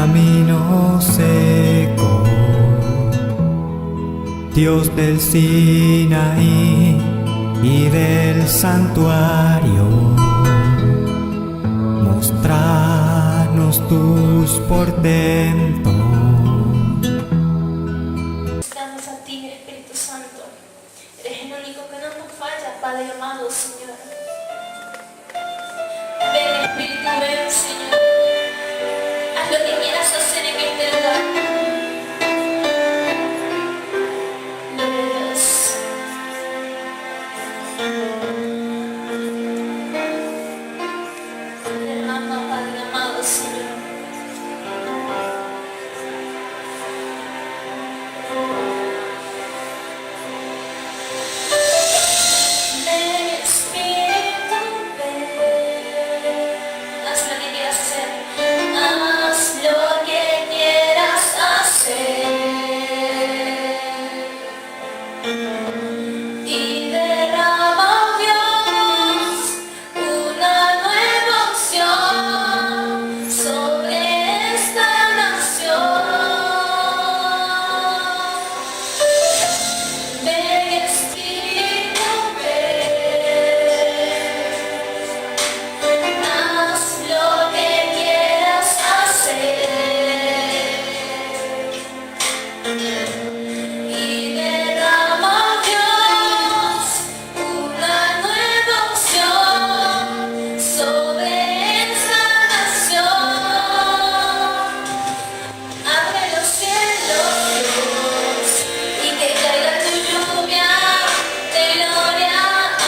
camino seco, Dios del Sinaí y del santuario, mostrarnos tus portentos. Buscamos a ti, Espíritu Santo. Eres el único que no nos falla, Padre amado, Señor. Ven, Espíritu, ven, Señor. Haz lo que quieras hacer en este lugar. Gloria a Dios. Hermano, Padre amado, Señor. Ven, Espíritu, ven. Haz lo que quieras hacer. Haz lo que quieras hacer. Y derrama, Dios, una nueva unción sobre esta nación. Ven, Espíritu, ven. Haz lo que quieras hacer. Y derrama, Dios, una nueva unción sobre esta nación. Abre los cielos, Dios, y que caiga tu lluvia de gloria.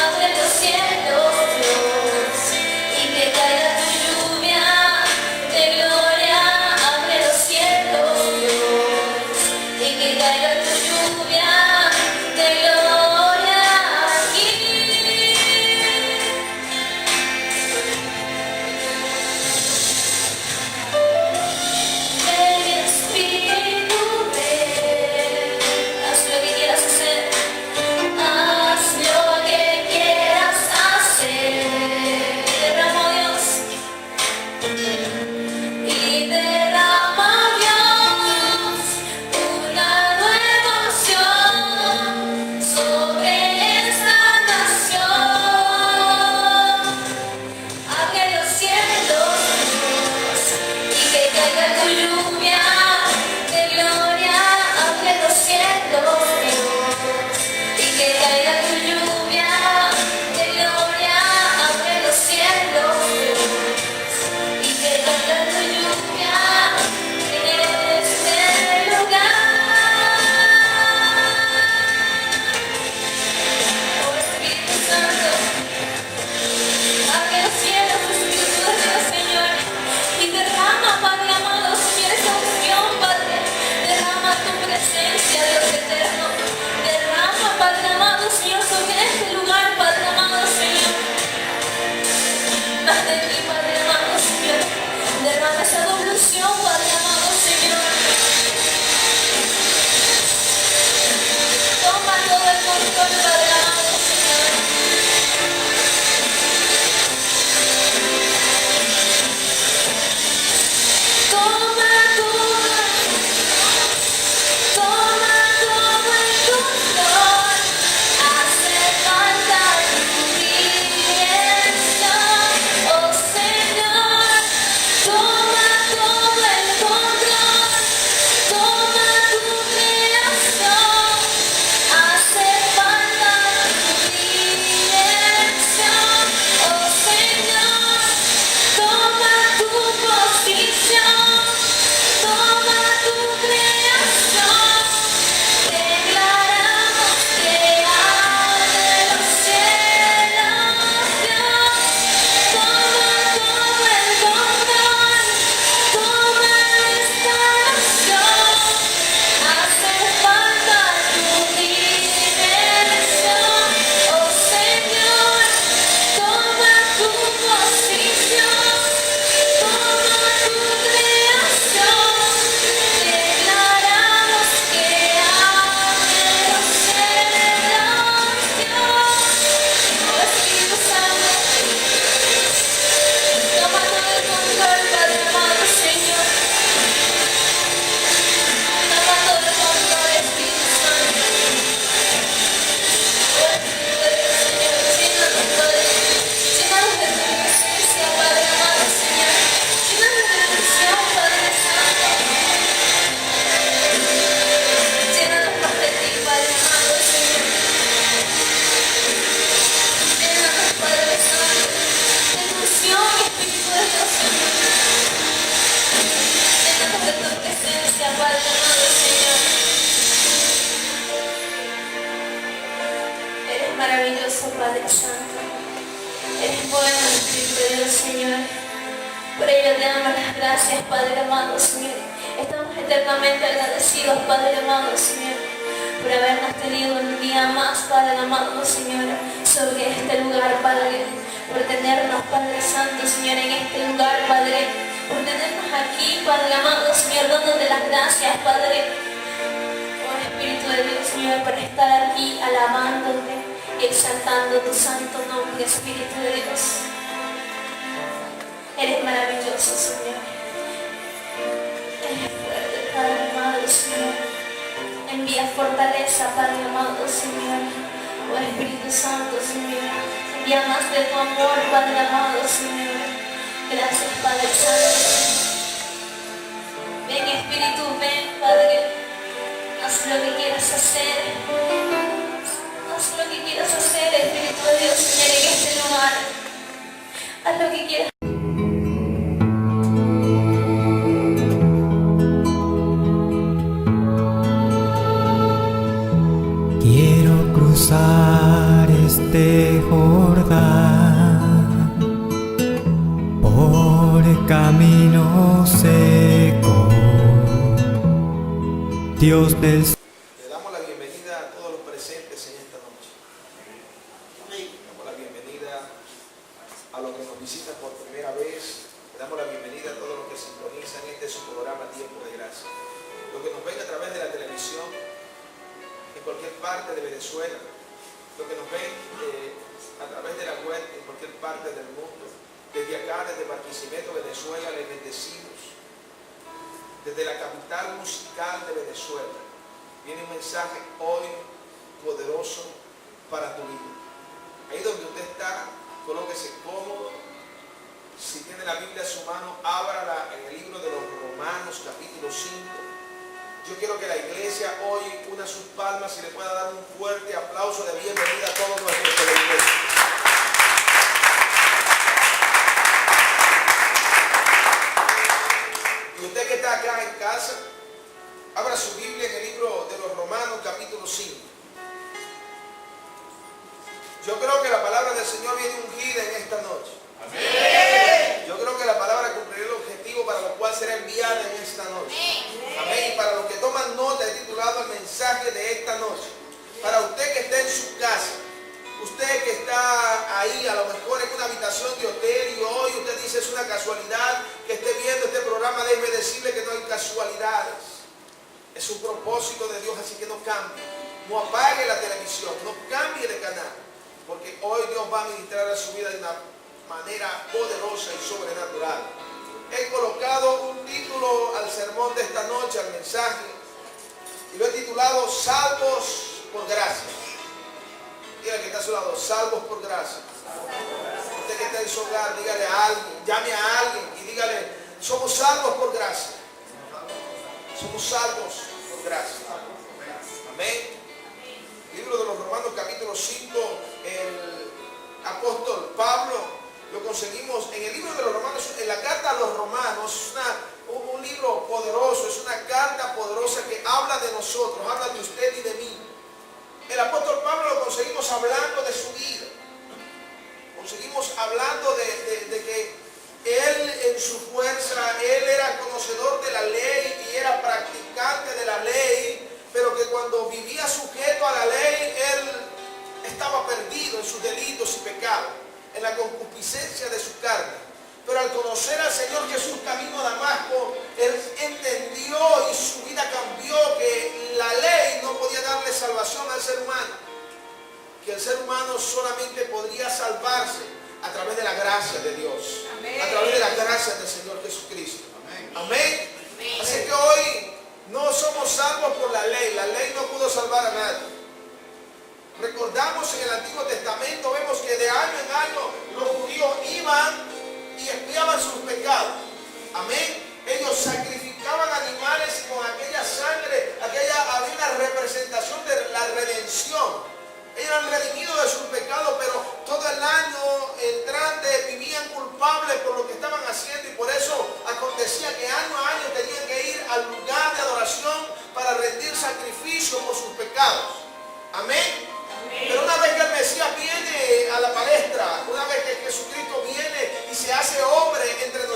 Abre los cielos, Dios, y que caiga tu lluvia de gloria. Abre los cielos, Dios, y que caiga tu lluvia de gloria aquí. Ven, Espíritu, ven. Haz lo que quieras hacer. Haz lo que quieras hacer. Derrama, Dios. Y derrama, Dios, una nueva unción sobre esta nación. Abre los cielos, Dios, y que caiga tu lluvia de gloria. Abre los cielos, Dios, y que caiga tu lluvia de gloria. Abre los cielos, Dios, y que caiga tu lluvia en este lugar. Oh Espíritu Santo, abre los cielos, Espíritu de Dios, Señor, y derrama, Padre amado, Señor, esa unción Por ello te damos las gracias, Padre amado, Señor. Estamos eternamente agradecidos, Padre amado, Señor, por habernos tenido un día más, Padre amado, Señor, sobre este lugar, Padre. Por tenernos, Padre Santo, Señor, en este lugar, Padre. Por tenernos aquí, Padre amado, Señor, dándote las gracias, Padre. Oh Espíritu de Dios, Señor, por estar aquí alabándote y exaltando tu santo nombre, Espíritu de Dios. Eres maravilloso, Señor. Eres fuerte, Padre amado, Señor. Envía fortaleza, Padre amado, Señor. Oh Espíritu Santo, Señor. Envía más de tu amor, Padre amado, Señor. Gracias, Padre Santo. Ven, Espíritu, ven, Padre. Haz lo que quieras hacer. Haz lo que quieras hacer, Espíritu de Dios, Señor, en este lugar. Haz lo que quieras. Quiero cruzar este Jordán por camino seco. Dios del Le damos la bienvenida a todos los presentes en esta noche. Le damos la bienvenida a los que nos visitan por primera vez. Le damos la bienvenida a todos los que sintonizan este su programa Tiempo de Gracia. Los que nos ven a través de la televisión, en cualquier parte de Venezuela, los que nos ven a través de la web en cualquier parte del mundo, desde acá, desde Barquisimeto, Venezuela, les bendecimos. Desde la capital musical de Venezuela, viene un mensaje hoy poderoso para tu vida. Ahí donde usted está, colóquese cómodo. Si tiene la Biblia en su mano, ábrala en el libro de los Romanos, capítulo 5. Yo quiero que la iglesia hoy una sus palmas y le pueda dar un fuerte aplauso de bienvenida a todos nuestros televidentes. Y usted que está acá en casa, abra su Biblia en el libro de los Romanos, capítulo 5. Yo creo que la palabra del Señor viene ungida en esta noche. Amén. Yo creo que la palabra cumplirá el objetivo para lo cual será enviada en esta noche. Amén. Y para los que toman nota, he titulado el mensaje de esta noche. Para usted que está en su casa, usted que está ahí a lo mejor en una habitación de hotel y hoy usted dice es una casualidad que esté viendo este programa, déjeme decirle que no hay casualidades. Es un propósito de Dios, así que no cambie. No apague la televisión, no cambie de canal, porque hoy Dios va a ministrar a su vida de una manera poderosa y sobrenatural. He colocado un título al sermón de esta noche, al mensaje, y lo he titulado Salvos por Gracia. Dígale que está a su lado, salvos por gracia. Usted que está en su hogar, dígale a alguien, llame a alguien y dígale, somos salvos por gracia. Somos salvos por gracia. Amén. Libro de los Romanos, capítulo 5, el apóstol Pablo, lo conseguimos en el libro de los Romanos, en la carta a los Romanos, es un libro poderoso, es una carta poderosa que habla de nosotros, habla de usted y de mí. El apóstol Pablo lo conseguimos hablando de su vida. Conseguimos hablando de que él en su fuerza, él era conocedor de la ley y era practicante de la ley, pero que cuando vivía sujeto a la ley, él estaba perdido en sus delitos y pecados, en la concupiscencia de su carne. Pero al conocer al Señor Jesús camino a Damasco, él entendió y su vida cambió, que la ley no podía darle salvación al ser humano, que el ser humano solamente podría salvarse a través de la gracia de Dios. Amén. A través de la gracia del Señor Jesucristo. Amén. Amén. Amén. Así que hoy no somos salvos por la ley no pudo salvar a nadie. Recordamos en el Antiguo Testamento, vemos que de año en año los judíos iban y expiaban sus pecados. Amén. Ellos sacrificaban animales y con aquella sangre, había una representación de la redención. Ellos eran redimidos de sus pecados, pero todo el año entrante vivían culpables por lo que estaban haciendo y por eso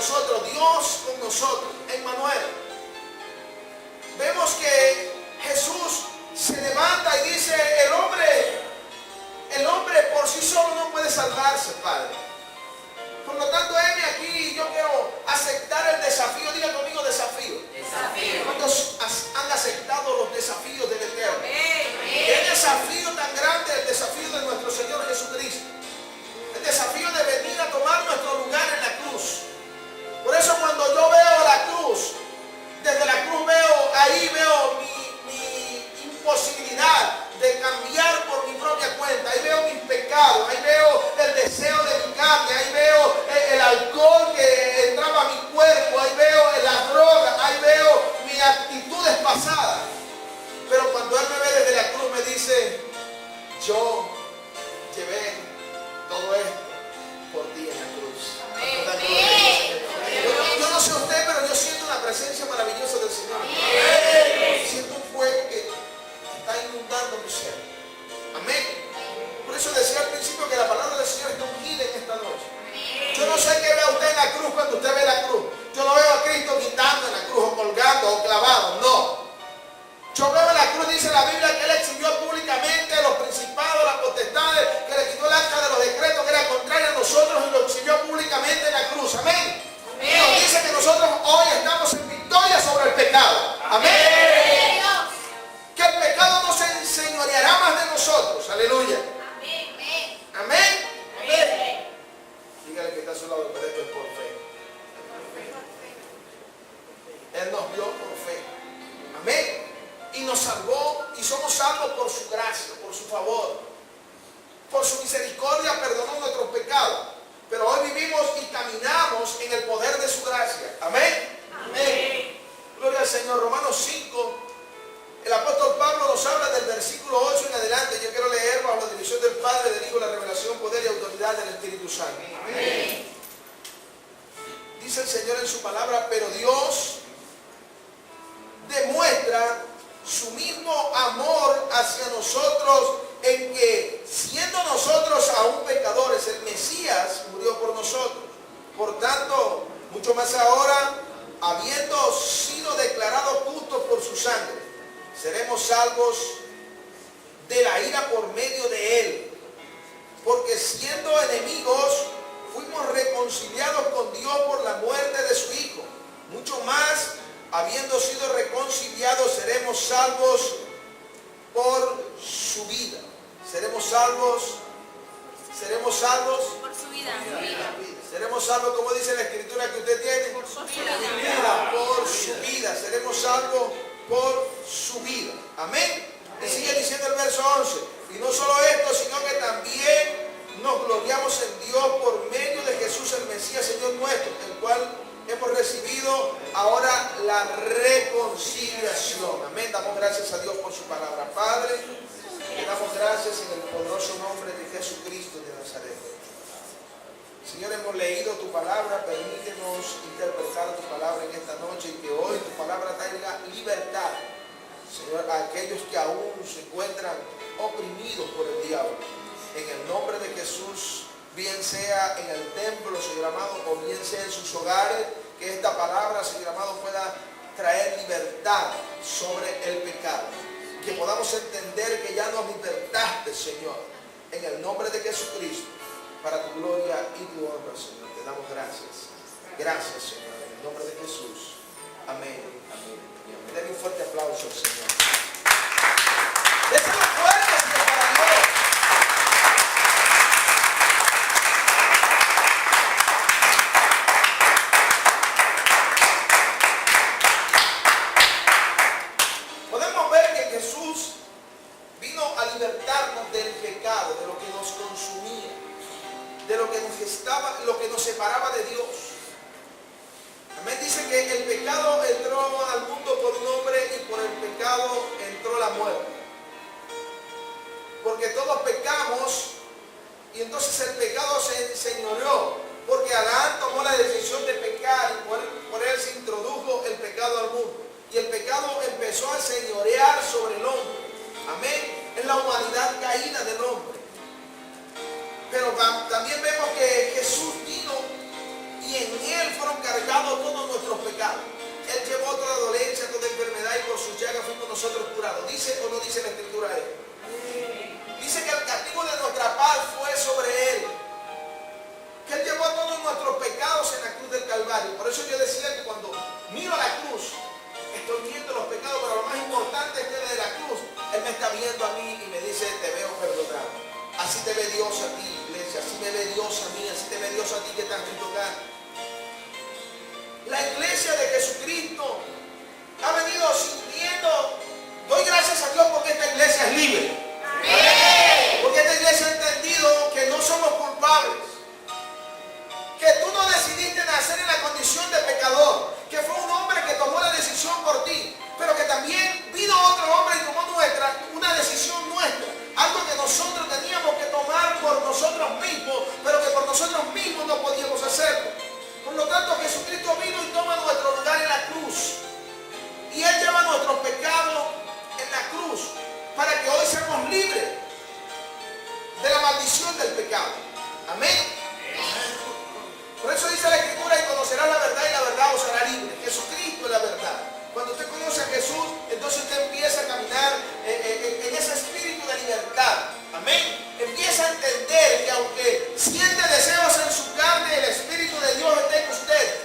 nosotros, Dios con nosotros, Emmanuel. Vemos que Jesús se levanta y dice, el hombre por sí solo no puede salvarse, Padre. Por lo tanto, heme aquí, yo quiero aceptar el desafío. Diga conmigo desafío. ¿Cuántos han aceptado los desafíos del Eterno? ¿Qué desafío tan grande? El desafío de nuestro Señor Jesucristo. El desafío de venir a tomar nuestro lugar en la cruz. Por eso cuando yo veo la cruz, desde la cruz veo mi imposibilidad de cambiar por mi propia cuenta. Ahí veo mis pecados, ahí veo el deseo de mi carne, ahí veo el alcohol que entraba a mi cuerpo, ahí veo las drogas, ahí veo mis actitudes pasadas. Pero cuando Él me ve desde la cruz me dice, yo llevé todo esto por ti en la cruz. Yo no sé usted, pero yo siento una presencia maravillosa del Señor. Siento un fuego que está inundando mi ser. Amén. Por eso decía al principio que la palabra del Señor está ungida en esta noche. Yo no sé qué vea usted en la cruz cuando usted ve la cruz. Yo no veo a Cristo quitando en la cruz o colgando o clavado. No. Yo veo en la cruz, dice la Biblia, que Él exhibió públicamente a los principados, las potestades, que le quitó el acta de los decretos que era contrario a nosotros y lo exhibió públicamente en la cruz. Amén. Y nos dice que nosotros hoy estamos en victoria sobre el pecado. Amén. Que el pecado no se enseñoreará más de nosotros. Aleluya. Amén. Dígale que está a su lado, pero esto es por fe. Él nos dio por fe. Amén. Y nos salvó y somos salvos por su gracia, por su favor. Por su misericordia perdonó nuestros pecados. Pero hoy vivimos y caminamos en el poder de su gracia. Amén. Amén. Gloria al Señor. Romanos 5. El apóstol Pablo nos habla del versículo 8 en adelante. Yo quiero leer bajo la dirección del Padre, del Hijo, la revelación, poder y autoridad del Espíritu Santo. Amén. Dice el Señor en su palabra, pero Dios demuestra su mismo amor hacia nosotros en que, siendo nosotros aún pecadores, el Mesías murió por nosotros. Por tanto, mucho más ahora, habiendo sido declarados justos por su sangre, seremos salvos de la ira por medio de Él. Porque siendo enemigos, fuimos reconciliados con Dios por la muerte de su Hijo. Mucho más, habiendo sido reconciliados, seremos salvos por su vida. Seremos salvos por su vida. Seremos salvos, como dice la escritura que usted tiene, Por su vida. por su vida. Seremos salvos por su vida. Amén. Y sigue diciendo el verso 11. Y no solo esto, sino que también nos gloriamos en Dios por medio de Jesús el Mesías, Señor nuestro, el cual hemos recibido ahora la reconciliación. Amén. Damos gracias a Dios por su palabra. Padre, le damos gracias en el poderoso nombre de Jesucristo de Nazaret. Señor, hemos leído tu palabra. Permítenos interpretar tu palabra en esta noche y que hoy tu palabra traiga libertad, Señor, a aquellos que aún se encuentran oprimidos por el diablo. En el nombre de Jesús, bien sea en el templo, Señor amado, o bien sea en sus hogares, que esta palabra, Señor amado, pueda traer libertad sobre el pecado. Que podamos entender que ya nos libertaste, Señor, en el nombre de Jesucristo, para tu gloria y tu honra, Señor. Te damos gracias. Gracias, Señor, en el nombre de Jesús. Amén. Amén. Amén. Denle un fuerte aplauso al Señor. Déselo fuerte, Señor, para Dios. Podemos ver que Jesús vino a libertarnos del pecado, de lo que nos consumía, de lo que nos separaba de Dios. Amén. Dice que el pecado entró al mundo por un hombre y por el pecado entró la muerte. Porque todos pecamos y entonces el pecado se enseñoreó. Porque Adán tomó la decisión de pecar y por él se introdujo el pecado al mundo. Y el pecado empezó a señorear sobre el hombre. Amén. Es la humanidad caída del hombre. Pero también vemos que Jesús vino y en Él fueron cargados todos nuestros pecados. Él llevó toda dolencia, toda enfermedad y por sus llagas fuimos nosotros curados. ¿Dice o no dice la Escritura él? Dice que el castigo de nuestra paz fue sobre Él. Que Él llevó todos nuestros pecados en la cruz del Calvario. Por eso yo decía que cuando miro a la cruz, estoy viendo los pecados, pero lo más importante es que desde la cruz, Él me está viendo a mí y me dice, te veo perdonado. Así te ve Dios a ti, iglesia. Así me ve Dios a mí. Así te ve Dios a ti que estás en tu hogar. La iglesia de Jesucristo ha venido sintiendo. Doy gracias a Dios porque esta iglesia es libre. Porque esta iglesia ha entendido que no somos culpables. Que tú no decidiste nacer en la condición de pecador. Que fue un hombre que tomó la decisión por ti. Pero que también vino otro hombre y tomó una decisión nuestra. Algo que nosotros teníamos que tomar por nosotros mismos, pero que por nosotros mismos no podíamos hacerlo. Por lo tanto, Jesucristo vino y toma nuestro lugar en la cruz. Y Él lleva nuestros pecados en la cruz para que hoy seamos libres de la maldición del pecado. Amén. Por eso dice la Escritura, y conocerás la verdad y la verdad os hará libre. Jesucristo es la verdad. Cuando usted conoce a Jesús, entonces usted empieza a caminar en ese espíritu de libertad. Amén. Empieza a entender que aunque siente deseos en su carne, el Espíritu de Dios está en usted.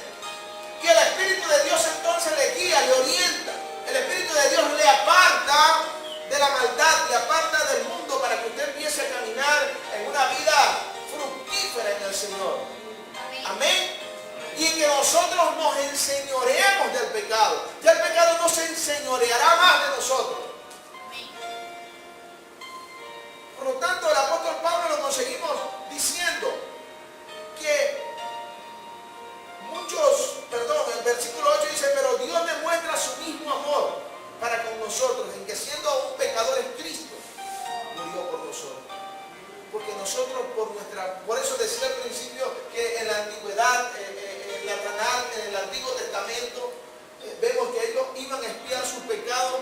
Que el Espíritu de Dios entonces le guía, le orienta. El Espíritu de Dios le aparta de la maldad, le aparta del mundo para que usted empiece a caminar en una vida fructífera en el Señor. Amén. Y que nosotros nos enseñoreemos del pecado. Ya el pecado no se enseñoreará más de nosotros. Por lo tanto, el apóstol Pablo lo conseguimos diciendo que el versículo 8 dice, pero Dios demuestra su mismo amor para con nosotros, en que siendo un pecador es Cristo, murió por nosotros. Porque nosotros por eso decía al principio que en la antigüedad, en el Antiguo Testamento, vemos que ellos iban a expiar sus pecados,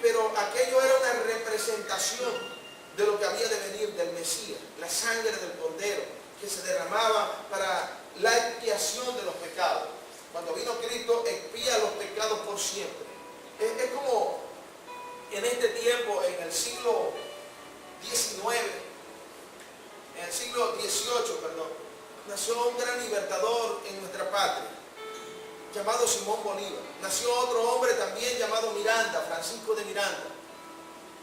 pero aquello era una representación de lo que había de venir del Mesías, la sangre del Cordero que se derramaba para la expiación de los pecados. Cuando vino Cristo, expía los pecados por siempre. Es como en este tiempo, en el siglo XIX, en el siglo XVIII, nació un gran libertador en nuestra patria, llamado Simón Bolívar. Nació otro hombre también llamado Miranda, Francisco de Miranda,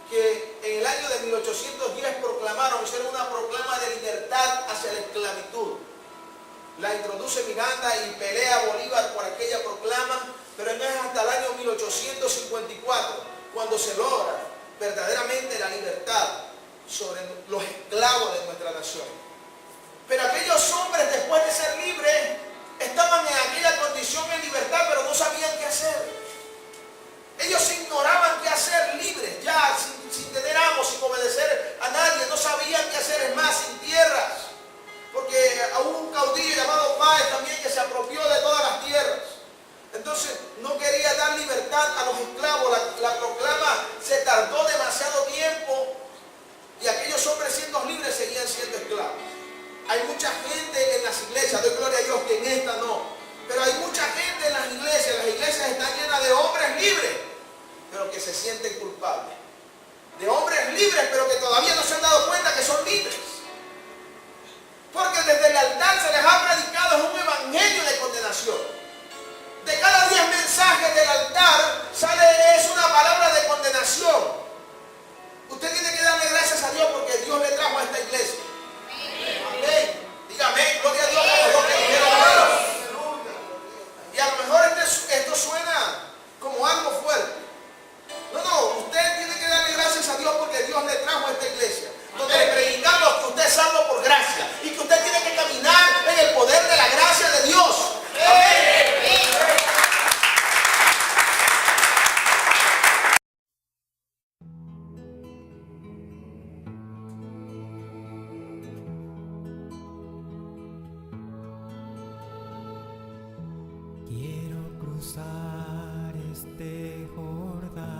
que en el año de 1810 hicieron una proclama de libertad hacia la esclavitud. La introduce Miranda y pelea Bolívar por aquella proclama, pero no es hasta el año 1854 cuando se logra verdaderamente la libertad sobre los esclavos de nuestra nación. Pero aquellos hombres, después de ser libres, estaban en aquella condición en libertad, pero no sabían qué hacer. Ellos ignoraban qué hacer libres, ya sin tener amos, sin obedecer a nadie, no sabían qué hacer, es más, sin tierras. Porque hubo un caudillo llamado Páez también que se apropió de todas las tierras. Entonces no quería dar libertad a los esclavos. La proclama se tardó demasiado tiempo y aquellos hombres siendo libres seguían siendo esclavos. Hay mucha gente en las iglesias, doy gloria a Dios que en esta no, pero hay mucha gente en las iglesias están llenas de hombres libres, pero que se sienten culpables. De hombres libres, pero que todavía no se han dado cuenta que son libres. Porque desde el altar se les ha predicado un evangelio de condenación. De cada 10 mensajes del altar es una palabra de condenación. Usted tiene que darle gracias a Dios porque Dios le trajo a esta iglesia. Amén. Dígame, gloria a Dios por lo que dijeron ellos. Y a lo mejor esto suena como algo fuerte. No, usted tiene que darle gracias a Dios porque Dios le trajo a esta iglesia, donde le predicamos que usted es salvo por gracia y que usted tiene que caminar en el poder de la gracia de Dios. Amén. Quiero cruzar este Jordán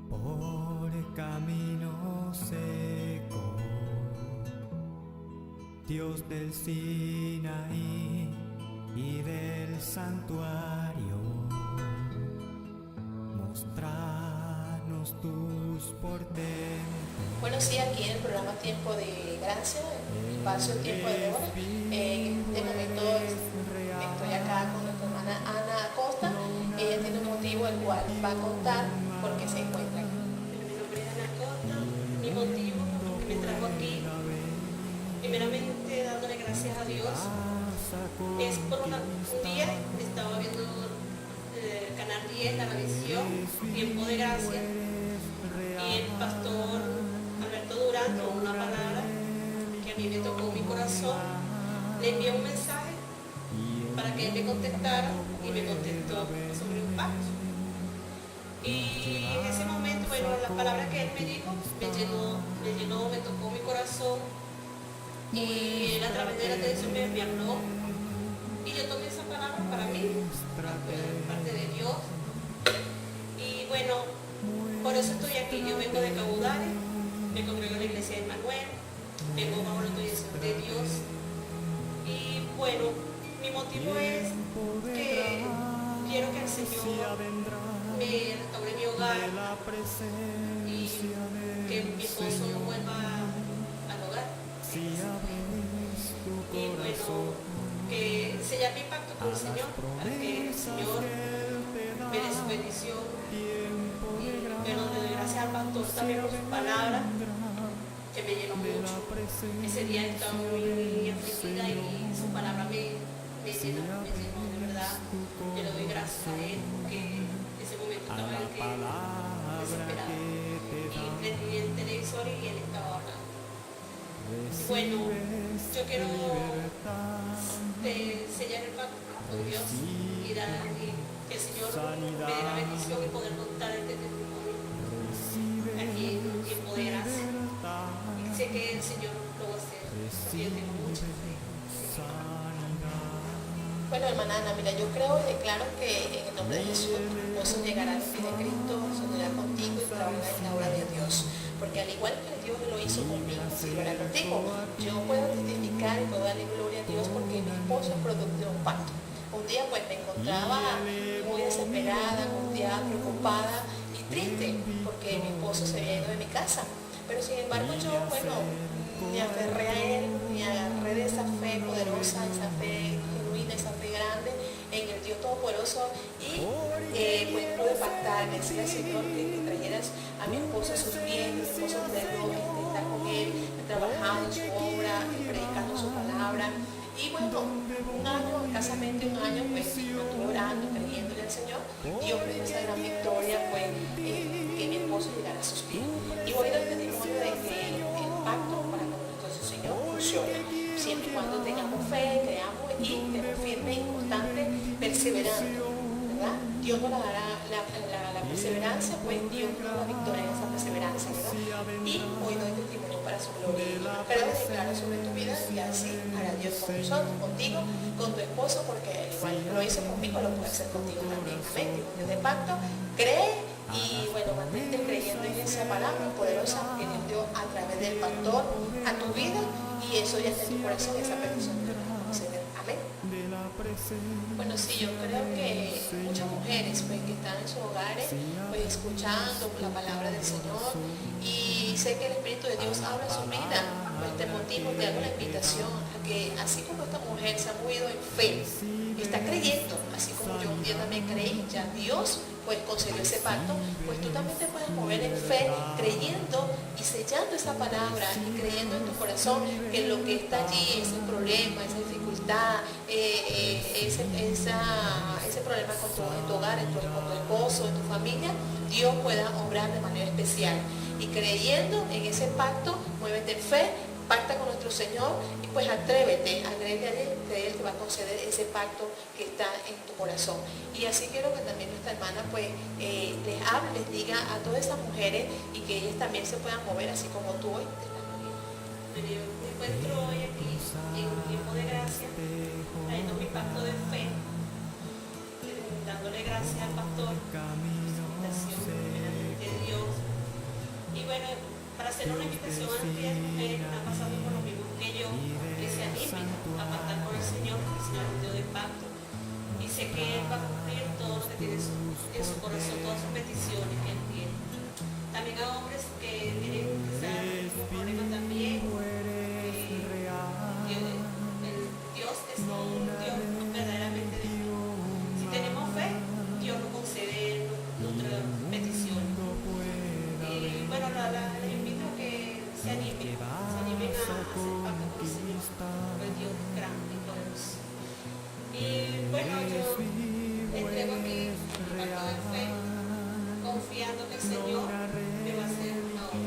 por camino seco. Dios del Sinaí y del santuario, mostranos tus portentos. Bueno, sí, aquí en el programa Tiempo de Gracia, el espacio Tiempo de Hora, en este momento estoy acá con nuestra hermana Ana Acosta. Ella tiene un motivo el cual va a contar por qué se encuentra aquí. Mi nombre es Ana Acosta. Mi motivo que me trajo aquí, primeramente dándole gracias a Dios, es por un día estaba viendo el canal 10, la revisión Tiempo de Gracia, y el pastor Alberto Durán con una palabra que a mí me tocó mi corazón. Le envié un mensaje para que él me contestara y me contestó sobre un pacto. Y en ese momento, bueno, la palabra que él me dijo me tocó mi corazón, y él a través de la televisión me habló, y yo tomé esa palabra para mí, parte de Dios. Y bueno, por eso estoy aquí. Yo vengo de Cabudare, me congrego en la iglesia de Manuel, vengo bajo la autorización de Dios. Y bueno, mi motivo es que quiero que el Señor me restaure mi hogar y que mi esposo no vuelva al hogar. Y bueno, que sellar mi pacto con el Señor para que el Señor me dé su bendición. Y bueno, le doy gracias al pastor también por su palabra, que me llenó mucho. Ese día estaba muy afligida y su palabra me llenó de verdad. Yo le doy gracias a él porque ese momento estaba en que desesperado. Y prendí el televisor y él estaba hablando. Bueno, yo quiero sellar el pacto con Dios y que el Señor me dé la bendición y poder contar este testimonio aquí en Tiempo de Gracia. Y sé que el Señor lo va a hacer, porque yo tengo mucha fe. Bueno, hermana Ana, mira, yo creo y declaro que en el nombre de Jesús tu esposo llegará al fin de Cristo, se unirá contigo y trabajará en la obra de Dios. Porque al igual que Dios lo hizo conmigo, así lo hará contigo. Yo puedo testificar y puedo darle gloria a Dios porque mi esposo es producto de un pacto. Un día pues me encontraba muy desesperada, angustiada, preocupada y triste porque mi esposo se había ido de mi casa. Pero sin embargo yo, bueno, me aferré a él, me agarré de esa fe poderosa, esa fe genuina, esa fe grande en el Dios Todopoderoso y pues pude pactar, me decía al Señor que trajeras a mi esposo a sus pies, mi esposo poderlo estar con él, trabajando en su obra, predicando su palabra. Y bueno, un año, escasamente un año, pues estuve orando, creyéndole al Señor. Dios me dio esa gran victoria, pues que mi esposo llegara a sus pies. Y hoy doy testimonio de que el pacto para con nuestro Señor funciona. Siempre y cuando tengamos fe, creamos y estemos firmes y constantes, perseverando, ¿verdad? Dios nos dará la perseverancia, pues Dios nos da la victoria en esa perseverancia, ¿verdad? Y hoy doy testimonio para su gloria. Pero declaro sobre tu vida y así hará Dios con nosotros, contigo, con tu esposo, porque igual lo hizo conmigo, lo puede hacer contigo también. Amén. Dios de pacto, cree y bueno, mantente creyendo en esa palabra poderosa que Dios dio a través del pastor a tu vida y eso ya está en tu corazón, esa bendición que te va a conceder. Amén. Bueno, sí, yo creo que muchas mujeres pues, que están en sus hogares pues, escuchando la palabra del Señor y sé que el Espíritu de Dios habla en su vida. Por este motivo te hago la invitación a que así como esta mujer se ha movido en fe, está creyendo, así como yo un día también creí, ya Dios pues concedió ese pacto, pues tú también te puedes mover en fe, creyendo y sellando esa palabra y creyendo en tu corazón que lo que está allí, ese problema, esa dificultad, ese problema en tu hogar, con tu esposo, en tu familia, Dios pueda obrar de manera especial. Y creyendo en ese pacto, muévete en fe, pacta con nuestro Señor y pues atrévete a creerle a Él, que Él te va a conceder ese pacto que está en tu corazón. Y así quiero que también nuestra hermana pues les hable, les diga a todas esas mujeres y que ellas también se puedan mover así como tú hoy te estás moviendo. Pero yo me encuentro hoy aquí en un tiempo de gracia, trayendo mi pacto de fe, dándole gracias al pastor, invitación de Dios. Y bueno, para hacer una invitación a aquellas mujeres que están pasando por lo mismo que yo, que se han tiene en su corazón todas sus peticiones que él tiene. También a hombres que tienen quizás un problema también. Dios es un Dios verdaderamente de Dios. Si tenemos fe, Dios nos concede nuestras peticiones. Y bueno, les invito a que se animen a hacer pacto con el Señor, con el Dios grande y poderoso. Y bueno, yo entrego aquí un pacto de fe, confiando que el Señor me va a hacer una obra.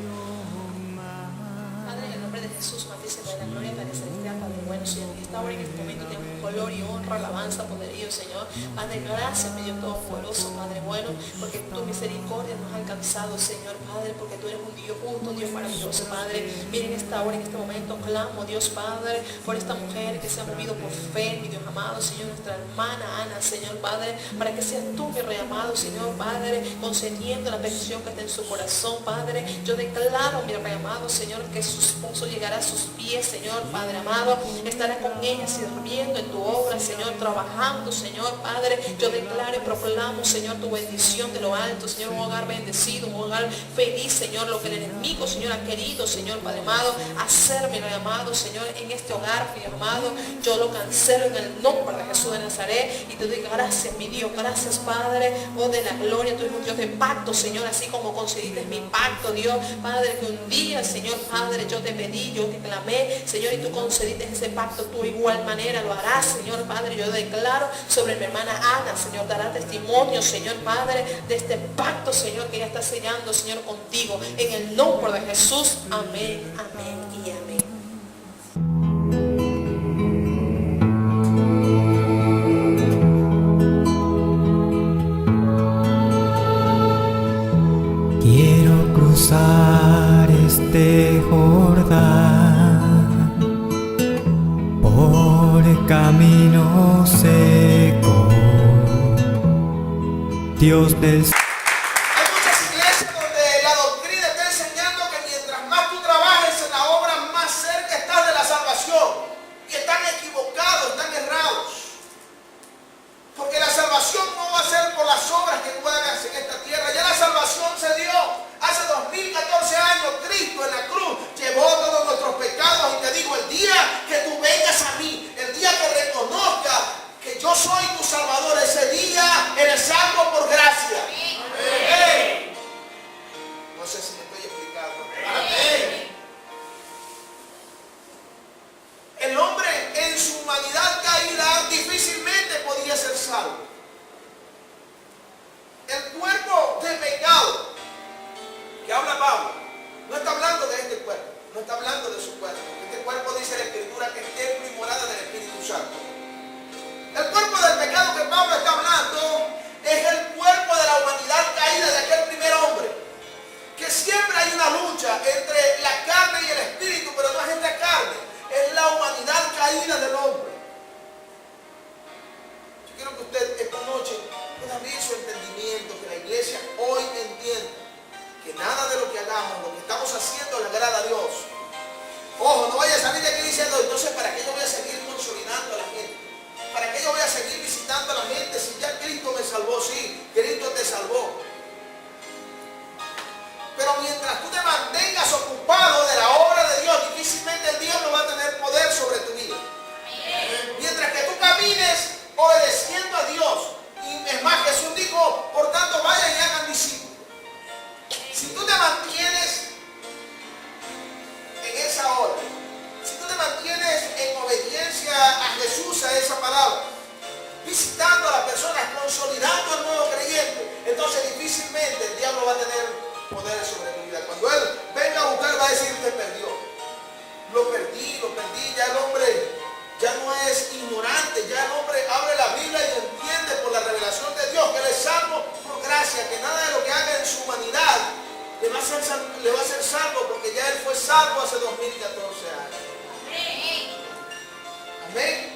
Padre, en el nombre de Jesús, Matísimo de la gloria, Padre celestial, Padre bueno, Señor, en esta hora, en este momento, tenemos color y honra, alabanza, poderío, Señor. Padre, gracias, mi Dios todopoderoso, Padre bueno, porque tu misericordia nos ha alcanzado, Señor, Padre, porque tú eres un Dios justo, un Dios maravilloso, Padre. Miren esta hora, en este momento, clamo, Dios Padre, por esta mujer que se ha movido por fe, mi Dios amado, Señor, nuestra hermana Ana, Señor, Padre, para que seas tú, mi rey amado, Señor, Padre, concediendo la petición que está en su corazón, Padre. Yo declaro, mi rey amado, Señor, que su esposo llegará a sus pies, Señor, Padre amado, estará con ella sirviendo en tu obra, Señor, trabajando, Señor, Padre. Yo declaro y proclamo, Señor, tu bendición de lo alto, Señor, un hogar bendecido, un hogar feliz, Señor, lo que el enemigo, Señor, ha querido, Señor, Padre amado, hacer, mi rey amado, Señor, en este hogar, mi amado, yo lo cancelo en el nombre de Jesús de Nazaret y te doy gracias, mi Dios, gracias, Padre, oh de la gloria, tú eres un Dios de pacto, Señor, así como concediste mi pacto, Dios, Padre, que un día, Señor, Padre, yo te pedí, yo te clamé, Señor, y tú concediste ese pacto, tú igual manera lo harás, Señor, Padre. Yo declaro sobre mi hermana Ana, Señor, dará testimonio, Señor, Padre, de este pacto, Señor, que ella está sellando, Señor, contigo, en el nombre de Jesús, amén, amén y amén. Quiero cruzar este Jordán por camino seco, Dios del cielo. Hay muchas iglesias donde la doctrina está enseñando que mientras más tú trabajes en la obra, más cerca estás de la salvación. Y están equivocados, están errados. Porque la salvación no va a ser por las obras que tú hagas en esta tierra. Ya la salvación se dio. Hace 2014 años Cristo en la cruz llevó todos nuestros pecados y te dijo, el día que tú vengas a mí, el día que reconozcas que yo soy tu Salvador, ese día eres salvo por gracia. Amén. No sé si me estoy explicando. Amén. El hombre en su humanidad caída difícilmente podía ser salvo. El cuerpo de pecado que habla Pablo no está hablando de este cuerpo, no está hablando de su cuerpo. Este cuerpo, dice la Escritura, que es templo y morada del Espíritu Santo. El cuerpo del pecado que Pablo está hablando es el cuerpo de la humanidad caída de aquel primer hombre. Que siempre hay una lucha entre la carne y el espíritu, pero no es esta carne, es la humanidad caída del hombre. Yo quiero que usted esta noche pueda abrir su entendimiento, que la iglesia hoy entienda que nada de lo que hagamos, lo que estamos haciendo, le agrada a Dios. Ojo, no vaya a salir de aquí diciendo, entonces, ¿para qué yo voy a seguir consolidando a la gente? ¿Para qué yo voy a seguir visitando a la gente si ya Cristo me salvó? Sí, Cristo te salvó. Pero mientras tú te mantengas ocupado de la obra de Dios, difícilmente el diablo va a tener poder sobre tu vida. Mientras que tú camines obedeciendo a Dios, y es más, Jesús dijo, por tanto vayan y hagan discípulos. Si tú te mantienes en esa hora, si tú te mantienes en obediencia a Jesús, a esa palabra, visitando a las personas, consolidando al nuevo creyente, entonces difícilmente el diablo va a tener poder sobre tu vida. Cuando él venga a buscar, va a decir, te perdió. Lo perdí, ya el hombre ya no es ignorante, ya el hombre abre la Biblia y entiende por la revelación de Dios que él es salvo por gracia, que nada de lo que haga en su humanidad le va a ser salvo, porque ya él fue salvo hace 2014 años. Amén.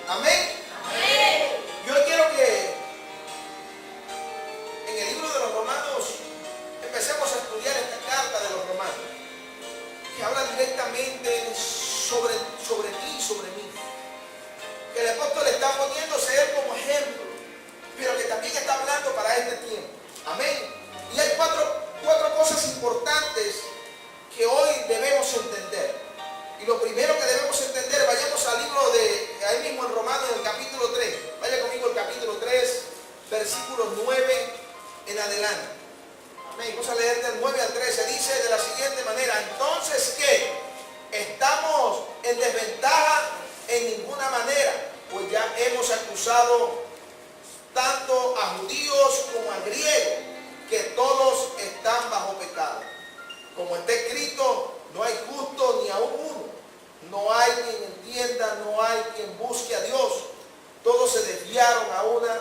Amén. Amén. Yo quiero que en el libro de los Romanos empecemos a estudiar esta carta de los Romanos, que habla directamente sobre ti y sobre mí. Que el apóstol está poniéndose él como ejemplo, pero que también también está hablando para este tiempo. Amén. Y hay cuatro cosas importantes que hoy debemos entender. Y lo primero que debemos entender, vayamos al libro de, ahí mismo en Romanos, en el capítulo 3. Vaya conmigo al capítulo 3, versículos 9 en adelante. Amén. Vamos a leer del 9 al 13. Dice de la siguiente manera: entonces, ¿qué? ¿Estamos en desventaja? En ninguna manera, pues ya hemos acusado tanto a judíos como a griegos, que todos están bajo pecado. Como está escrito, no hay justo ni aún uno. No hay quien entienda, no hay quien busque a Dios. Todos se desviaron a una,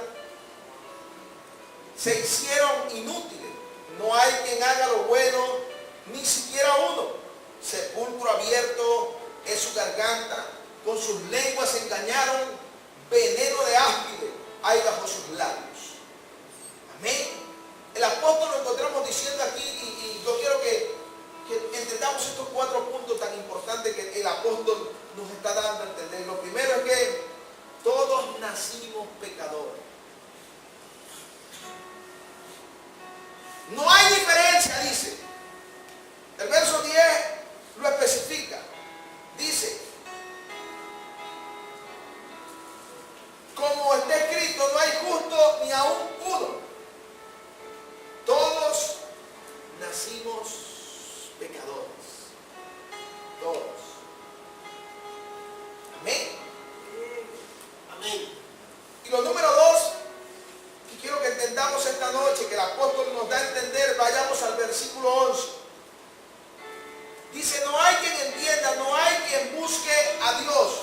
se hicieron inútiles. No hay quien haga lo bueno, ni siquiera uno. Sepulcro abierto es su garganta, con sus lenguas engañaron, veneno de áspide hay bajo sus labios. Amén. El apóstol lo encontramos diciendo aquí, y yo quiero que entendamos estos 4 puntos tan importantes que el apóstol nos está dando a entender. Lo primero es que todos nacimos pecadores. No hay diferencia, dice. El verso 10 lo especifica. Dice: como está escrito, no hay justo ni aún uno. Todos nacimos pecadores. Todos. Amén. Amén. Y lo número 2, y quiero que entendamos esta noche, que el apóstol nos da a entender, vayamos al versículo 11. Dice: no hay quien entienda, no hay quien busque a Dios.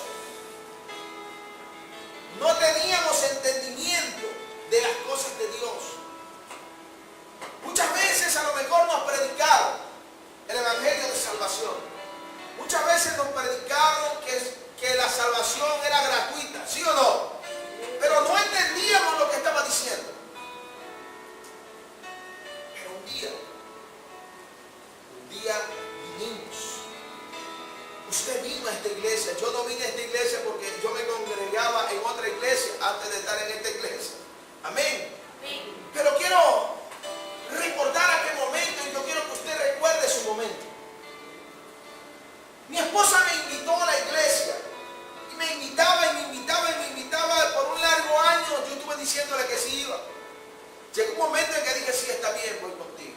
No teníamos entendimiento de las cosas de Dios. Muchas veces a lo mejor nos predicaron el evangelio de salvación. Muchas veces nos predicaron que la salvación era gratuita, ¿sí o no? Pero no entendíamos lo que estaba diciendo. Pero un día vinimos. Usted vino a esta iglesia. Yo no vine a esta iglesia porque yo me congregaba en otra iglesia antes de estar en esta iglesia. Amén. Pero quiero recordar aquel momento, y yo quiero que usted recuerde su momento. Mi esposa me invitó a la iglesia. Y me invitaba. Por un largo año yo estuve diciéndole que sí iba. Llegó un momento en que dije: sí, está bien, voy contigo.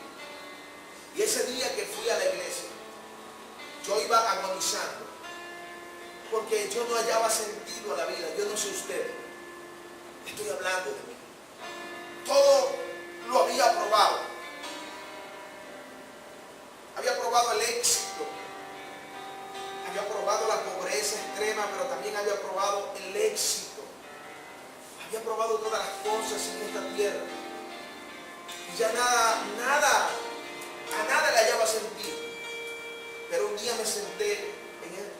Y ese día que fui a la iglesia, yo iba agonizando, porque yo no hallaba sentido a la vida. Yo no sé usted, estoy hablando de mí. Todo lo había probado. Había probado el éxito, había probado la pobreza extrema, pero también había probado el éxito. Había probado todas las cosas en esta tierra. Y ya a nada le hallaba sentido. Pero un día me senté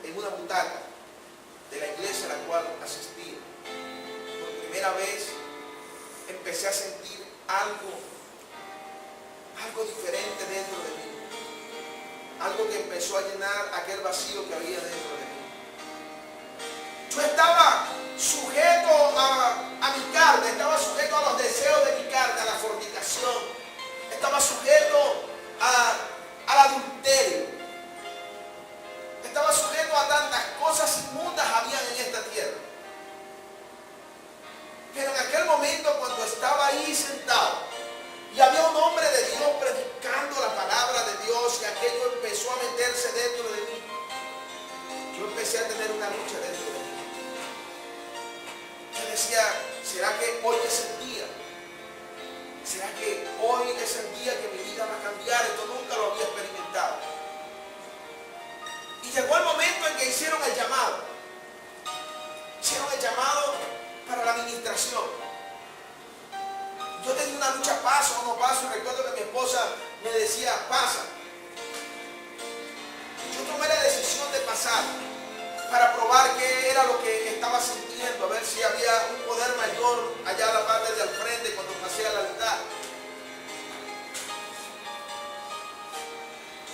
en una butaca de la iglesia a la cual asistía. Por primera vez empecé a sentir algo diferente dentro de mí. Algo que empezó a llenar aquel vacío que había dentro de mí. Yo estaba sujeto a mi carne, estaba sujeto a los deseos de mi carne, a la fornicación. Estaba sujeto al adulterio. Estaba sujeto a tantas cosas inmundas habían en esta tierra. Pero en aquel momento, cuando estaba ahí sentado y había un hombre de Dios predicando la palabra de Dios, y aquello empezó a meterse dentro de mí, yo empecé a tener una lucha dentro de mí. Yo decía: ¿será que hoy es el día? ¿Será que hoy es el día que mi vida va a cambiar? Esto nunca lo había experimentado. Y llegó el momento en que hicieron el llamado. Hicieron el llamado para la administración. Yo tenía una lucha, paso o no paso, y recuerdo que mi esposa me decía: pasa. Yo tomé la decisión de pasar para probar qué era lo que estaba sintiendo, a ver si había un poder mayor allá a la parte de al frente cuando pasé al altar.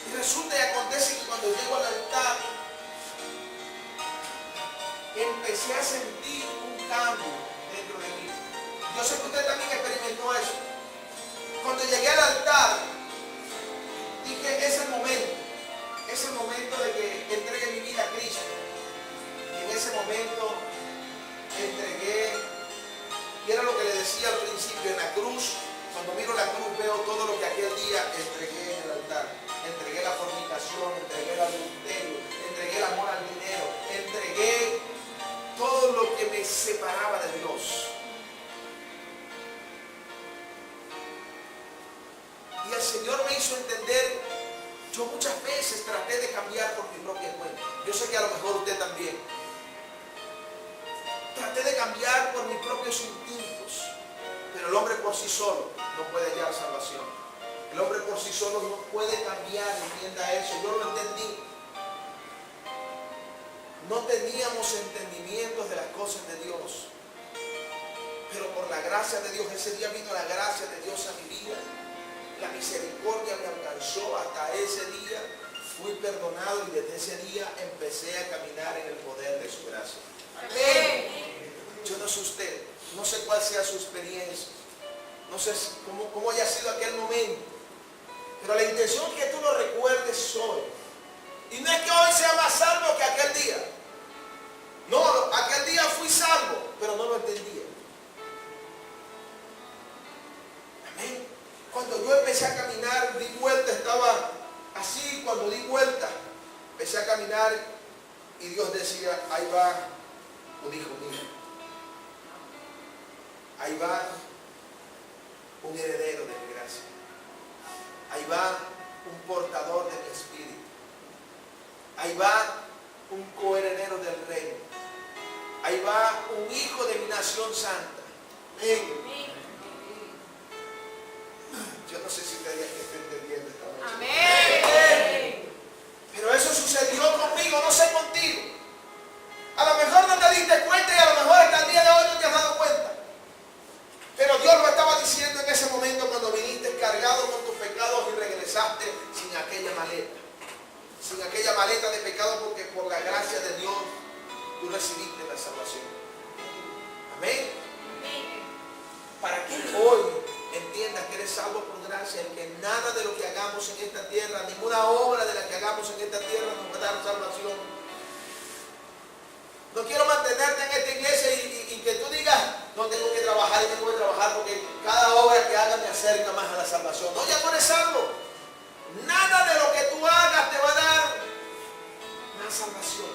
Y resulta y acontece que cuando llego al altar, empecé a sentir un cambio dentro de mí. Yo sé que usted también experimentó eso. Cuando llegué al altar, dije, es el momento de que entregue mi vida a Cristo. Y en ese momento entregué, y era lo que le decía al principio, en la cruz, cuando miro la cruz veo todo lo que aquel día entregué en el altar. Entregué la fornicación, entregué el adulterio, entregué el amor al dinero, entregué todo lo que me separaba de Dios. Y el Señor me hizo entender, yo muchas veces traté de cambiar por mi propia cuenta. Yo sé que a lo mejor usted también. Traté de cambiar por mis propios instintos. Pero el hombre por sí solo no puede hallar salvación. El hombre por sí solo no puede cambiar, entienda eso. Yo lo entendí. No teníamos entendimientos de las cosas de Dios. Pero por la gracia de Dios, ese día vino la gracia de Dios a mi vida. La misericordia me alcanzó hasta ese día. Fui perdonado y desde ese día empecé a caminar en el poder de su gracia. Amén. Yo no sé usted, no sé cuál sea su experiencia. No sé cómo haya sido aquel momento. Pero la intención es que tú lo recuerdes hoy. Y no es que hoy sea más salvo que aquel día. No, aquel día fui salvo, pero no lo entendía. Amén. Cuando yo empecé a caminar, di vuelta, estaba así, cuando di vuelta, empecé a caminar y Dios decía, ahí va un hijo mío. Ahí va un heredero de mi gracia. Ahí va un portador de mi espíritu. Ahí va un coheredero del reino. Ahí va un hijo de mi nación santa. Amén. Yo no sé si usted está entendiendo esta noche. Amén. Pero eso sucedió conmigo, no sé contigo. A lo mejor no te diste cuenta y a lo mejor hasta el día de hoy no te has dado cuenta. Pero Dios lo estaba diciendo en ese momento cuando viniste cargado con tus pecados y regresaste sin aquella maleta. Sin aquella maleta de pecado, porque por la gracia de Dios tú recibiste la salvación. Amén. Para que hoy entiendas que eres salvo por gracia y que nada de lo que hagamos en esta tierra, ninguna obra de la que hagamos en esta tierra nos va a dar salvación. No quiero mantenerte en esta iglesia y que tú digas, no tengo que trabajar y tengo que trabajar porque cada obra que haga me acerca más a la salvación. No, ya tú eres salvo. Nada de lo que tú hagas te va a dar más salvación.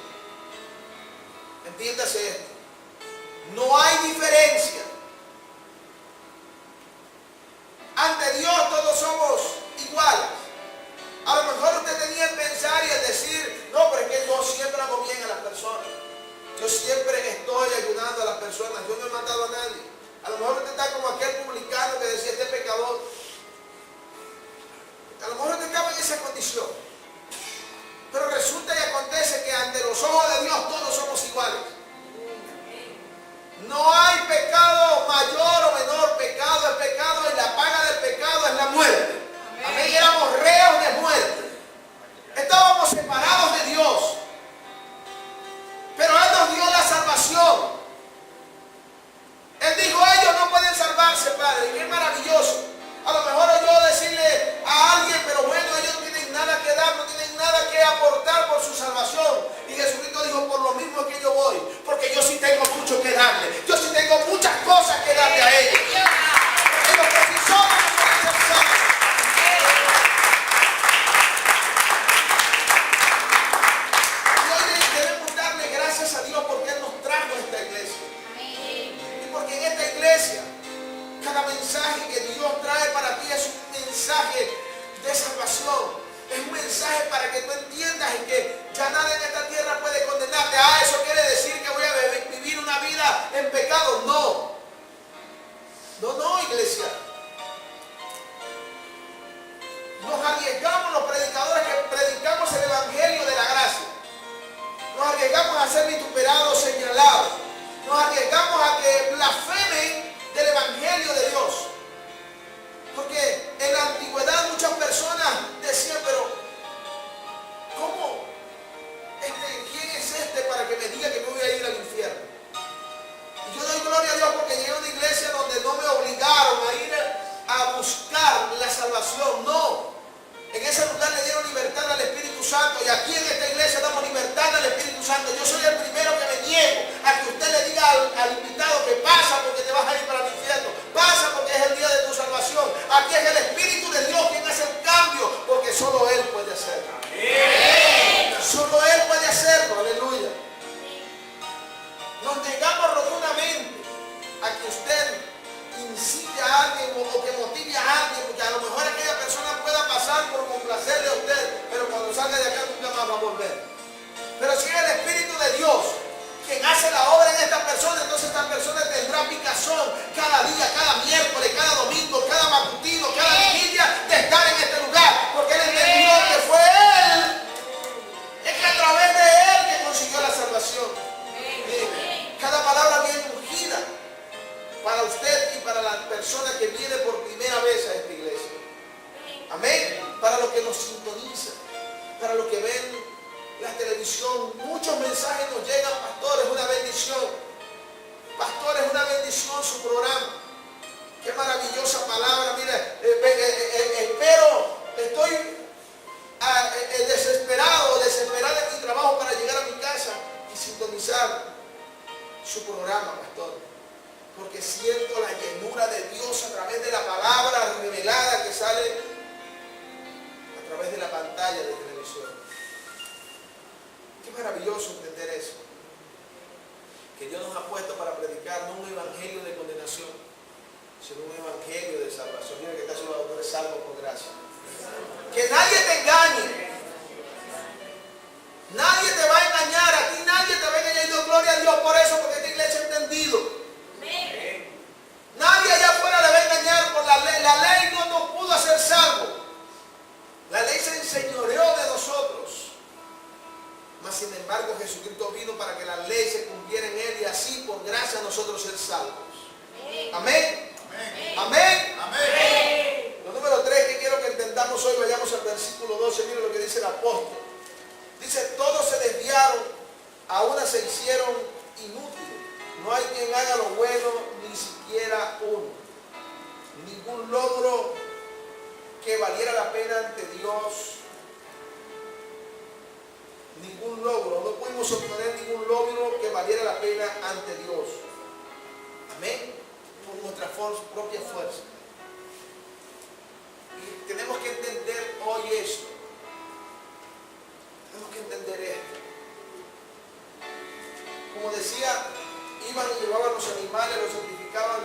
Entiéndase esto. No hay diferencia. Ante Dios todos somos iguales. A lo mejor usted tenía el pensar y el decir, no, pero es que yo siempre hago bien a las personas. Yo siempre estoy ayudando a las personas. Yo no he matado a nadie. A lo mejor usted está como aquel publicano que decía, este pecador. A lo mejor usted estaba en esa condición. Pero resulta y acontece que ante los ojos de Dios todos somos iguales. No hay pecado mayor o menor. Pecado es pecado y la paga del pecado es la muerte. Amén. Éramos reos de muerte. Estábamos separados de Dios. Pero Él nos dio la salvación. Él dijo, ellos no pueden salvarse, Padre. Y qué maravilloso. A lo mejor yo decirle a alguien, pero bueno, ellos no tienen nada que dar, no tienen nada que aportar por su salvación. Y Jesucristo dijo, por lo mismo que yo voy, porque yo sí tengo mucho que darle. Yo sí tengo muchas cosas que darle a ellos. Porque los que sí somos no pueden ser salvos. Y hoy debemos darle gracias a Dios porque Él nos trajo a esta iglesia. Y porque en esta iglesia cada mensaje que Dios trae para ti es un mensaje de salvación. Es un mensaje para que tú entiendas y que ya nada en esta tierra puede condenarte. Ah, eso quiere decir que voy a vivir una vida en pecado. No. No, iglesia. Nos arriesgamos los predicadores que predicamos el evangelio de la gracia. Nos arriesgamos a ser vituperados, señalados. Nos arriesgamos a que blasfemen del evangelio de Dios. Porque en la antigüedad muchas personas decían, pero ¿cómo? ¿Quién es este para que me diga que me voy a ir al infierno? Y yo doy gloria a Dios porque llegué a una iglesia donde no a buscar la salvación, no. En ese lugar le dieron libertad al Espíritu Santo y aquí en esta iglesia damos libertad al Espíritu Santo. Yo soy el primero que me niego a que usted le diga al invitado que pasa porque te vas a ir para el infierno, pasa porque es el día de tu salvación. Aquí es el Espíritu de Dios quien hace el cambio, porque solo Él puede hacerlo. Amén. Solo Él puede hacerlo, aleluya. Nos negamos rotundamente a que usted incite a alguien o que motive a alguien, porque a lo mejor aquella persona pueda pasar por complacerle a usted, pero cuando salga de acá nunca más va a volver. Pero si es el Espíritu de Dios quien hace la obra en esta persona, entonces esta persona tendrá picazón cada día, cada miércoles, cada domingo, cada matutino, cada vigilia de estar en este lugar, porque él entendió que fue Él, es que a través de Él que consiguió la salvación. Cada palabra viene ungida para usted y para la persona que viene por primera vez a esta iglesia. Amén. Para los que nos sintonizan, para los que ven la televisión, muchos mensajes nos llegan, pastor, es una bendición. Pastor, es una bendición su programa. Qué maravillosa palabra. Mira, estoy desesperado en mi trabajo para llegar a mi casa y sintonizar su programa, pastor, porque siento la llenura de Dios a través de la palabra revelada que sale a través de la pantalla de televisión. Qué maravilloso entender eso, que Dios nos ha puesto para predicar no un evangelio de condenación, sino un evangelio de salvación. Mira que está solo autor es salvo por gracia. Que nadie te engañe. Nadie te va a engañar, a ti nadie te va a engañar. Y yo, gloria a Dios por eso, porque esta iglesia ha entendido. Nadie allá afuera le va a engañar por la ley. La ley no nos pudo hacer salvos. La ley se enseñoreó de nosotros. Mas sin embargo Jesucristo vino para que la ley se cumpliera en Él y así por gracia nosotros ser salvos. Amén. Amén. Amén. Lo número 3 que quiero que entendamos hoy, vayamos al versículo 12. Mire lo que dice el apóstol. Dice, todos se desviaron, a una se hicieron inútiles. No hay quien haga lo bueno, ni siquiera uno. Ningún logro que valiera la pena ante Dios. Ningún logro. No pudimos obtener ningún logro que valiera la pena ante Dios. Amén. Por nuestra propia fuerza. Y tenemos que entender hoy esto. Tenemos que entender esto. Como decía, iban y llevaban los animales, los sacrificaban.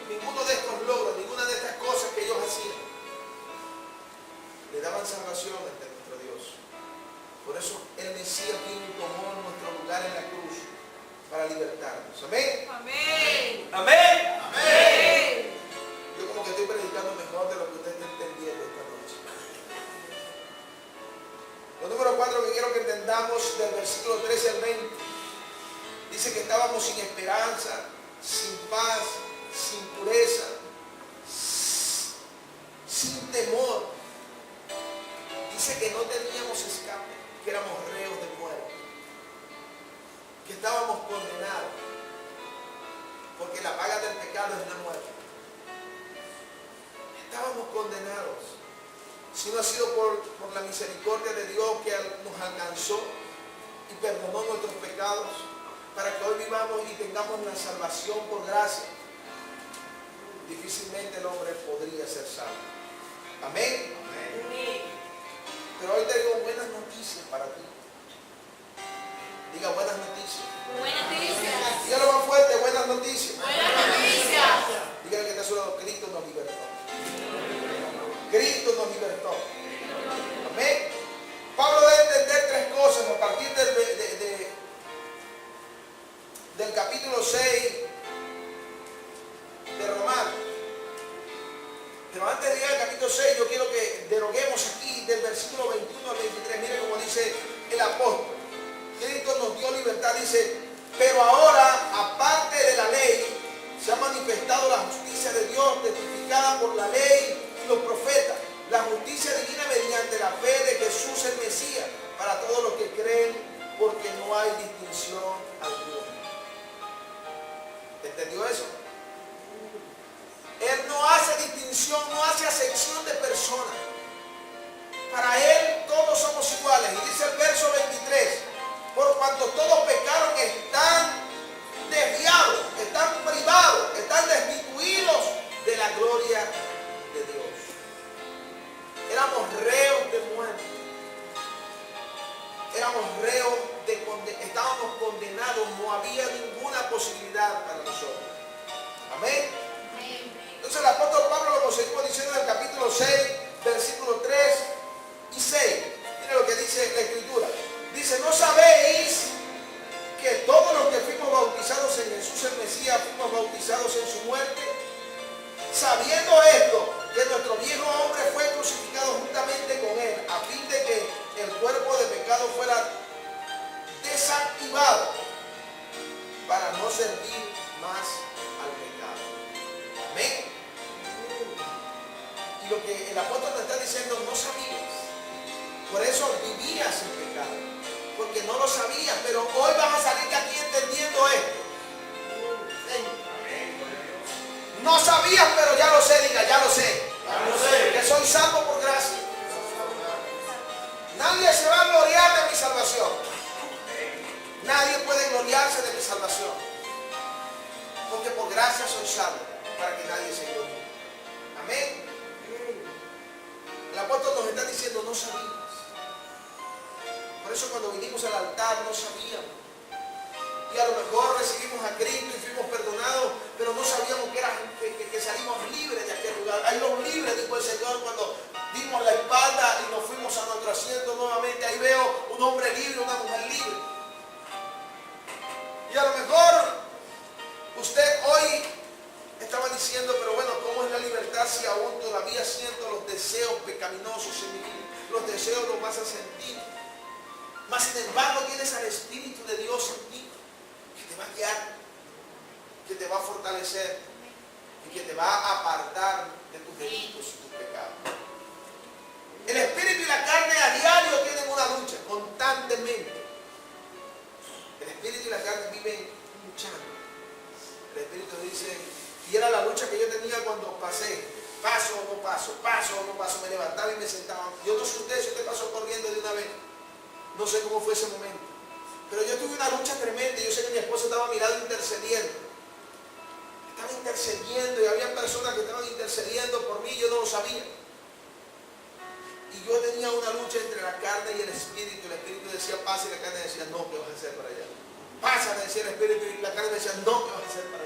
Ninguno de estos logros, ninguna de estas cosas que ellos hacían, le daban salvación ante nuestro Dios. Por eso el Mesías vino y tomó nuestro lugar en la cruz para libertarnos. Amén. Amén. Amén. Amén. Yo como que estoy predicando mejor de lo que usted está entendiendo esta noche. Lo número 4 que quiero que entendamos del versículo 13 al 20. Dice que estábamos sin esperanza, sin paz, sin pureza, sin temor. Dice que no teníamos escape, que éramos reos de muerte, que estábamos condenados, porque la paga del pecado es la muerte. Estábamos condenados. Si no ha sido por la misericordia de Dios que nos alcanzó y perdonó nuestros pecados, para que hoy vivamos y tengamos la salvación por gracia, difícilmente el hombre podría ser salvo. Amén. Amén. Pero hoy te digo buenas noticias para ti. Diga buenas noticias. Buenas noticias. Dígalo más fuerte, buenas noticias. Buenas noticias. Dígale que está a su lado, Cristo nos libertó. Cristo nos libertó. Amén. Pablo debe entender 3 cosas a partir del capítulo 6 de Romanos. Pero antes de llegar al capítulo 6, yo quiero que deroguemos aquí del versículo 21 al 23. Mire cómo dice el apóstol. Cristo nos dio libertad, dice, pero ahora, aparte de la ley, se ha manifestado la justicia de Dios, testificada por la ley y los profetas, la justicia divina mediante la fe de Jesús el Mesías, para todos los que creen, porque no hay distinción alguna. ¿Entendió eso? Él no hace distinción, no hace acepción de personas. Para Él todos somos iguales. Y dice el verso 23, por cuanto todos pecaron, están desviados, están privados, están destituidos de la gloria de Dios. Éramos reos de muerte. Éramos reos estábamos condenados, no había ninguna posibilidad para nosotros. Amén. Entonces el apóstol Pablo lo seguimos diciendo en el capítulo 6, versículos 3 y 6. Mire lo que dice la Escritura. Dice, ¿no sabéis que todos los que fuimos bautizados en Jesús el Mesías fuimos bautizados en su muerte? Sabiendo esto, que nuestro viejo hombre fue crucificado juntamente con él, a fin de que el cuerpo de pecado fuera desactivado para no servir más al pecado. Amén. Y lo que el apóstol nos está diciendo, no sabías. Por eso vivías en pecado, porque no lo sabías, pero hoy vas a salir de aquí entendiendo esto. No sabías, pero ya lo sé, diga, ya lo sé. Que soy salvo por gracia. Nadie se va a gloriar de mi salvación. Nadie puede gloriarse de mi salvación. Porque por gracia soy salvo, para que nadie se glorie. Amén. El apóstol nos está diciendo, no sabías. Por eso cuando vinimos al altar no sabíamos. Y a lo mejor recibimos a Cristo y fuimos perdonados, pero no sabíamos que salimos libres de aquel lugar. Hay los libres, dijo el Señor, cuando dimos la espalda y nos fuimos a nuestro asiento nuevamente. Ahí veo un hombre libre, una mujer libre. Y a lo mejor usted hoy estaba diciendo, pero bueno, ¿cómo es la libertad si aún todavía siento los deseos pecaminosos en mi vida? Los deseos los vas a sentir. Mas sin embargo tienes al Espíritu de Dios en ti, que te va a guiar, que te va a fortalecer y que te va a apartar de tus delitos y tus pecados. El Espíritu y la carne a diario tienen una lucha, constantemente. El Espíritu y la carne viven luchando. El Espíritu dice, y era la lucha que yo tenía cuando pasé, paso o no paso, me levantaba y me sentaba. Yo no sé usted, si usted pasó corriendo de una vez, no sé cómo fue ese momento, pero yo tuve una lucha tremenda. Yo sé que mi esposa estaba mirando, intercediendo. Estaba intercediendo y había personas que estaban intercediendo por mí, yo no lo sabía. Y yo tenía una lucha entre la carne y el Espíritu. El Espíritu decía pasa y la carne decía no, ¿qué vas a hacer para allá? Pasa, me decía el Espíritu, y la carne decía no, ¿qué vas a hacer para allá?